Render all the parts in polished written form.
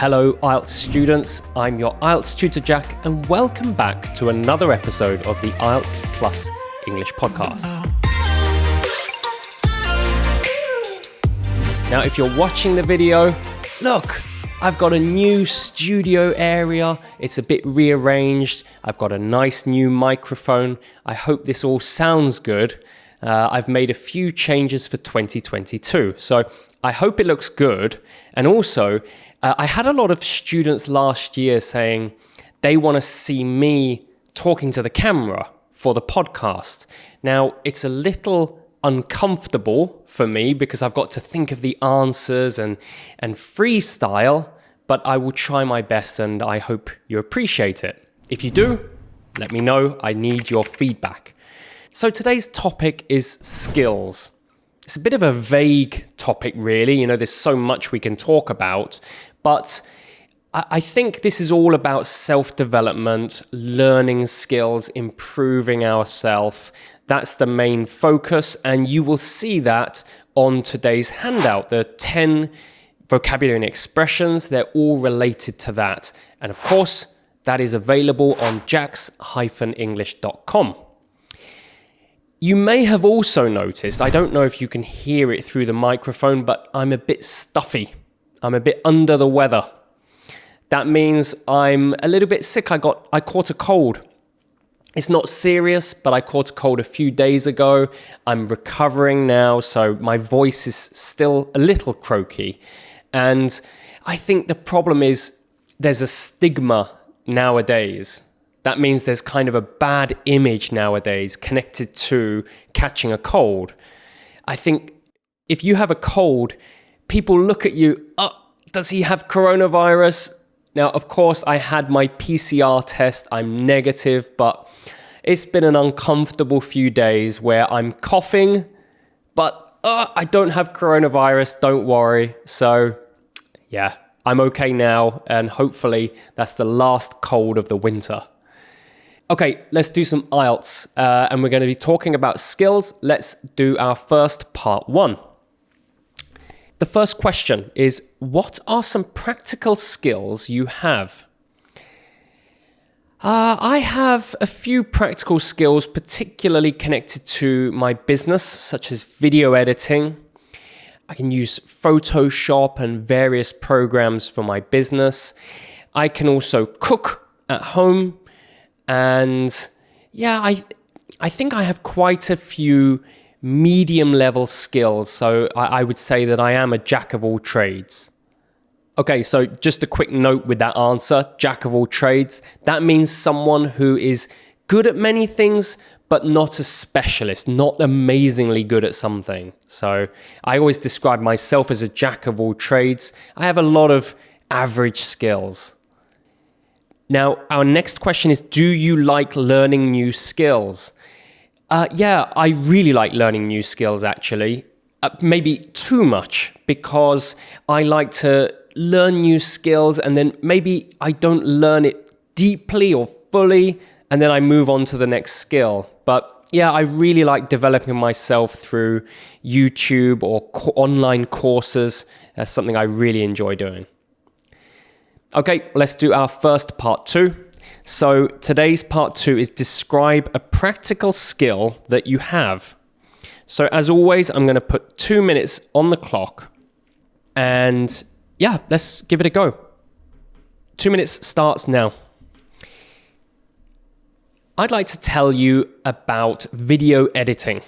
Hello IELTS students, I'm your IELTS tutor Jack and welcome back to another episode of the IELTS Plus English podcast. Now if you're watching the video, look, I've got a new studio area, it's a bit rearranged, I've got a nice new microphone, I hope this all sounds good. I've made a few changes for 2022, so I hope it looks good. And also, I had a lot of students last year saying they want to see me talking to the camera for the podcast. Now, it's a little uncomfortable for me because I've got to think of the answers and freestyle, but I will try my best and I hope you appreciate it. If you do, let me know. I need your feedback. So today's topic is skills. It's a bit of a vague topic, really. You know, there's so much we can talk about, but I think this is all about self-development, learning skills, improving ourselves. That's the main focus, and you will see that on today's handout. The 10 vocabulary and expressions, they're all related to that. And of course, that is available on jax-english.com. You may have also noticed, I don't know if you can hear it through the microphone, but I'm a bit stuffy. I'm a bit under the weather. That means I'm a little bit sick. I caught a cold. It's not serious, but I caught a cold a few days ago. I'm recovering now, so my voice is still a little croaky. And I think the problem is there's a stigma nowadays. That means there's kind of a bad image nowadays connected to catching a cold. I think if you have a cold, people look at you, does he have coronavirus? Now, of course, I had my PCR test. I'm negative, but it's been an uncomfortable few days where I'm coughing, but I don't have coronavirus, don't worry. So, yeah, I'm okay now, and hopefully that's the last cold of the winter. Okay, let's do some IELTS, and we're going to be talking about skills. Let's do our first part 1. The first question is, what are some practical skills you have? I have a few practical skills, particularly connected to my business, such as video editing. I can use Photoshop and various programs for my business. I can also cook at home. And yeah, I think I have quite a few medium level skills. So I would say that I am a jack of all trades. Okay, so just a quick note with that answer, jack of all trades. That means someone who is good at many things, but not a specialist, not amazingly good at something. So I always describe myself as a jack of all trades. I have a lot of average skills. Now, our next question is, do you like learning new skills? Yeah, I really like learning new skills, actually. Maybe too much, because I like to learn new skills and then maybe I don't learn it deeply or fully, and then I move on to the next skill. But yeah, I really like developing myself through YouTube or online courses. That's something I really enjoy doing. Okay, let's do our first part 2. So today's part 2 is describe a practical skill that you have. So as always, I'm going to put 2 minutes on the clock. And yeah, let's give it a go. 2 minutes starts now. I'd like to tell you about video editing.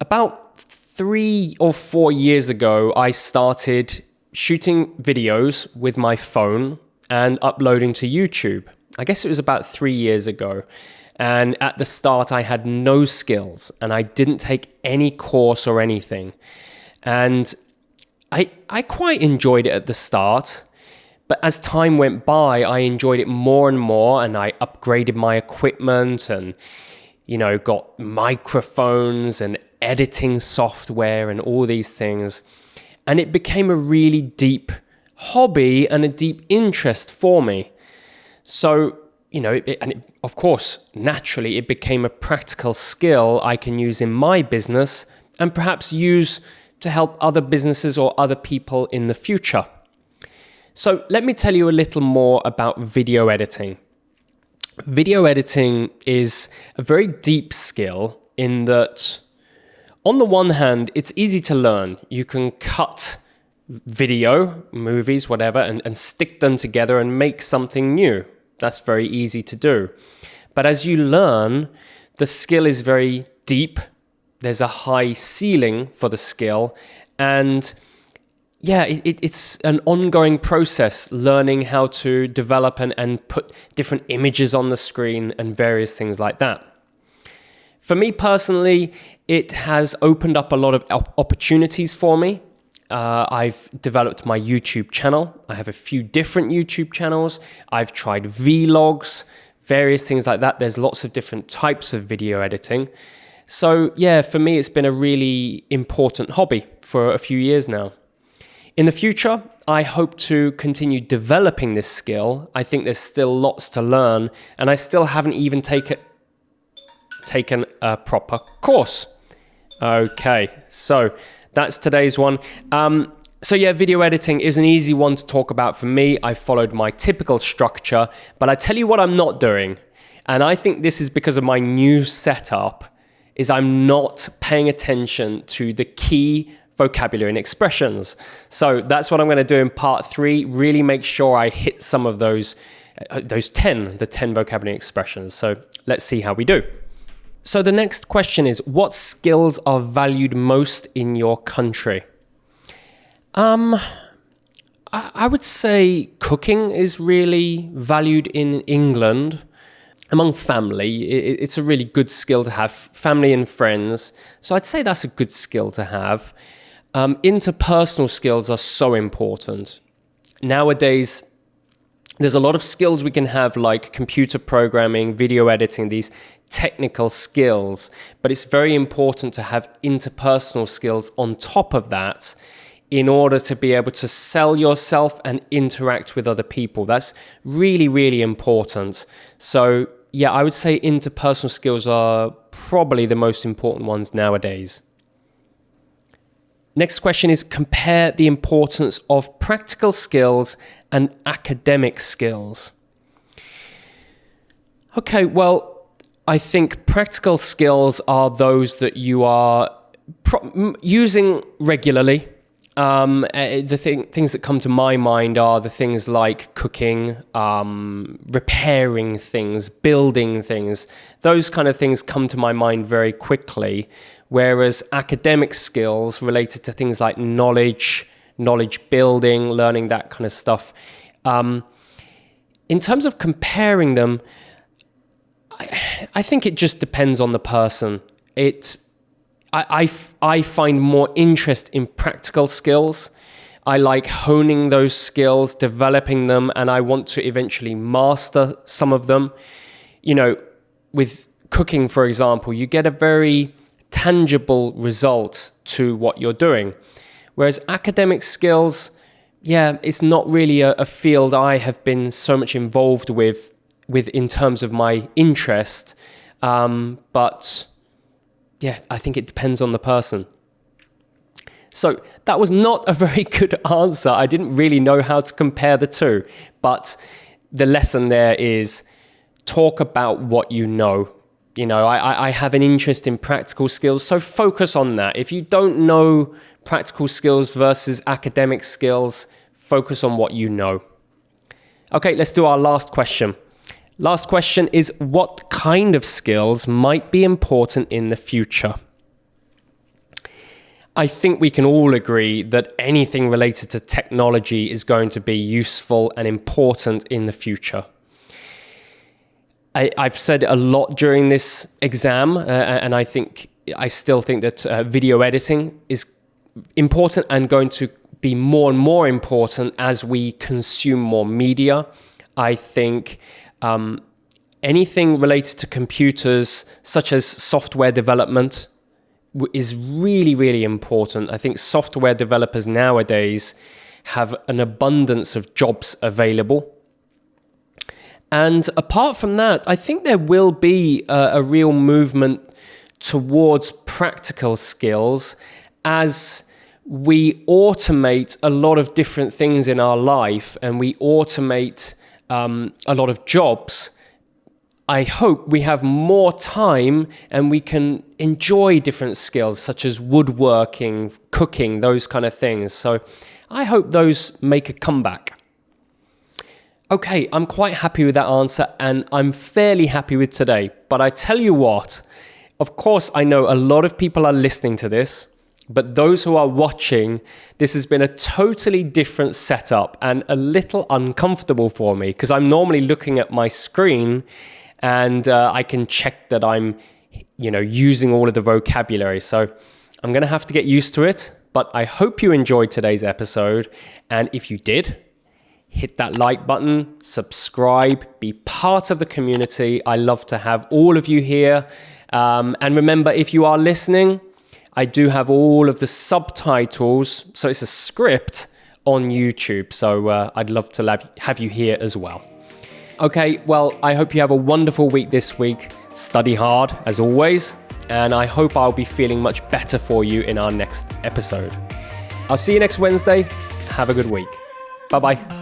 About 3 or 4 years ago, I started shooting videos with my phone and uploading to YouTube. I guess it was about 3 years ago. And at the start, I had no skills and I didn't take any course or anything. And I quite enjoyed it at the start. But as time went by, I enjoyed it more and more, and I upgraded my equipment and, you know, got microphones and editing software and all these things. And it became a really deep hobby and a deep interest for me. So, you know, of course, naturally, it became a practical skill I can use in my business and perhaps use to help other businesses or other people in the future. So let me tell you a little more about video editing. Video editing is a very deep skill in that, on the one hand, it's easy to learn. You can cut video, movies, whatever, and stick them together and make something new. That's very easy to do. But as you learn, the skill is very deep. There's a high ceiling for the skill. And yeah, it's an ongoing process, learning how to develop and put different images on the screen and various things like that. For me personally, it has opened up a lot of opportunities for me. I've developed my YouTube channel. I have a few different YouTube channels. I've tried vlogs, various things like that. There's lots of different types of video editing. So yeah, for me, it's been a really important hobby for a few years now. In the future, I hope to continue developing this skill. I think there's still lots to learn, and I still haven't even taken a proper course. Okay, so that's today's one. So yeah, video editing is an easy one to talk about for me. I followed my typical structure, but I tell you what I'm not doing, and I think this is because of my new setup, is I'm not paying attention to the key vocabulary and expressions. So that's what I'm going to do in part 3, really make sure I hit some of the 10 vocabulary expressions. So let's see how we do. So the next question is, what skills are valued most in your country? I would say cooking is really valued in England. Among family, it's a really good skill to have, family and friends. So I'd say that's a good skill to have. Interpersonal skills are so important. Nowadays, there's a lot of skills we can have, like computer programming, video editing, these technical skills, but it's very important to have interpersonal skills on top of that in order to be able to sell yourself and interact with other people. That's really, really important. So yeah, I would say interpersonal skills are probably the most important ones nowadays. Next question is, compare the importance of practical skills and academic skills. Okay, well, I think practical skills are those that you are using regularly. Things that come to my mind are the things like cooking, repairing things, building things. Those kind of things come to my mind very quickly. Whereas academic skills related to things like knowledge building, learning that kind of stuff. In terms of comparing them, I think it just depends on the person. I find more interest in practical skills. I like honing those skills, developing them, and I want to eventually master some of them. You know, with cooking, for example, you get a very tangible result to what you're doing. Whereas academic skills, yeah, it's not really a field I have been so much involved with in terms of my interest. But yeah, I think it depends on the person. So that was not a very good answer. I didn't really know how to compare the two. But the lesson there is talk about what you know. You know, I have an interest in practical skills, so focus on that. If you don't know practical skills versus academic skills, focus on what you know. Okay, let's do our last question. Last question is, what kind of skills might be important in the future? I think we can all agree that anything related to technology is going to be useful and important in the future. I've said a lot during this exam, and I still think that video editing is important and going to be more and more important as we consume more media. I think anything related to computers, such as software development, is really, really important. I think software developers nowadays have an abundance of jobs available. And apart from that, I think there will be a real movement towards practical skills as we automate a lot of different things in our life and we automate a lot of jobs, I hope we have more time and we can enjoy different skills such as woodworking, cooking, those kind of things. So I hope those make a comeback. Okay, I'm quite happy with that answer and I'm fairly happy with today. But I tell you what, of course, I know a lot of people are listening to this, but those who are watching, this has been a totally different setup and a little uncomfortable for me because I'm normally looking at my screen and I can check that I'm, using all of the vocabulary. So I'm going to have to get used to it, but I hope you enjoyed today's episode. And if you did, hit that like button, subscribe, be part of the community. I love to have all of you here. And remember, if you are listening, I do have all of the subtitles. So it's a script on YouTube. So I'd love to have you here as well. Okay, well, I hope you have a wonderful week this week. Study hard, as always. And I hope I'll be feeling much better for you in our next episode. I'll see you next Wednesday. Have a good week. Bye-bye.